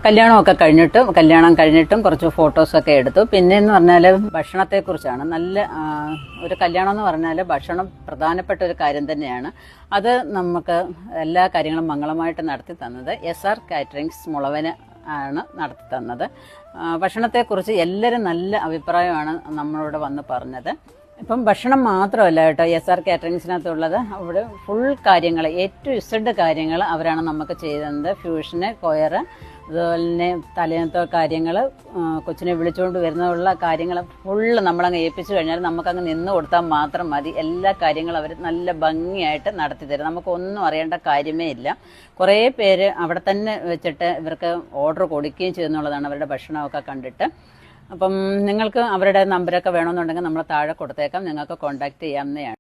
കല്യാണം കഴിഞ്ഞിട്ടും കുറച്ച് ഫോട്ടോസൊക്കെ എടുത്തു. പിന്നെയെന്ന് പറഞ്ഞാൽ ഭക്ഷണത്തെക്കുറിച്ചാണ്. നല്ല ഒരു കല്യാണം എന്ന് പറഞ്ഞാൽ ഭക്ഷണം പ്രധാനപ്പെട്ട ഒരു കാര്യം തന്നെയാണ്. അത് നമുക്ക് എല്ലാ കാര്യങ്ങളും മംഗളമായിട്ട് നടത്തി തന്നത് SR കാറ്ററിംഗ്സ് മുളവന് ആണ് നടത്തി തന്നത്. ഭക്ഷണത്തെക്കുറിച്ച് എല്ലാവരും നല്ല അഭിപ്രായമാണ് നമ്മളോട് വന്ന് പറഞ്ഞത്. ഇപ്പം ഭക്ഷണം മാത്രമല്ല കേട്ടോ SR കാറ്ററിംഗ്സിനകത്തുള്ളത്. അവിടെ ഫുൾ കാര്യങ്ങൾ A to Z കാര്യങ്ങൾ അവരാണ് നമുക്ക് ചെയ്തത്. ഫ്യൂഷന്, കൊയർ, അതുപോലെ തന്നെ തലേന്നത്തെ കാര്യങ്ങൾ, കൊച്ചിനെ വിളിച്ചുകൊണ്ട് വരുന്നതുള്ള കാര്യങ്ങൾ ഫുള്ള് നമ്മളങ്ങ് ഏൽപ്പിച്ചു കഴിഞ്ഞാൽ നമുക്കങ്ങ് നിന്ന് കൊടുത്താൽ മാത്രം മതി. എല്ലാ കാര്യങ്ങളും അവർ നല്ല ഭംഗിയായിട്ട് നടത്തി തരും. നമുക്കൊന്നും അറിയേണ്ട കാര്യമേ ഇല്ല. കുറേ പേര് അവിടെ തന്നെ വെച്ചിട്ട് ഇവർക്ക് ഓർഡർ കൊടുക്കുകയും ചെയ്യുന്നുള്ളതാണ് അവരുടെ ഭക്ഷണമൊക്കെ കണ്ടിട്ട്. അപ്പം നിങ്ങൾക്ക് അവരുടെ നമ്പരൊക്കെ വേണമെന്നുണ്ടെങ്കിൽ നമ്മൾ താഴെ കൊടുത്തേക്കാം. നിങ്ങൾക്ക് കോൺടാക്ട് ചെയ്യാവുന്നതാണ്.